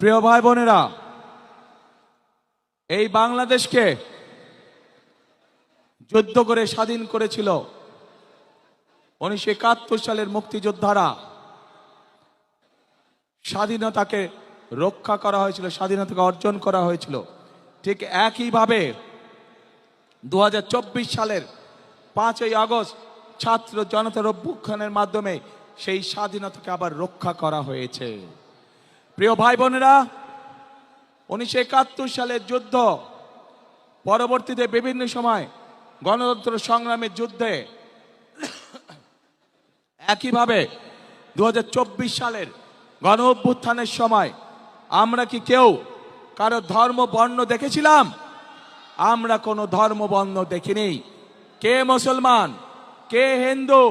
প্রিয় ভাই বোনেরা, এই বাংলাদেশকে যুদ্ধ করে স্বাধীন করেছিল 1971 সালের মুক্তিযোদ্ধারা। স্বাধীনতাকে রক্ষা করা হয়েছিল, স্বাধীনতাকে অর্জন করা হয়েছিল। ঠিক একইভাবে 2024 সালের 5ই আগস্ট ছাত্র জনতার অভ্যুত্থানের মাধ্যমে সেই স্বাধীনতাকে আবার রক্ষা করা হয়েছে। প্রিয় ভাই বোনেরা, 1971 সালের যুদ্ধ পরবর্তীতে বিভিন্ন সময় গণতন্ত্র সংগ্রামের যুদ্ধে, একইভাবে 2024 সালের গণ অভ্যুত্থানের সময় আমরা কি কেউ কারো ধর্ম বর্ণ দেখেছিলাম? আমরা কোনো ধর্ম বর্ণ দেখিনি। কে মুসলমান, কে হিন্দু,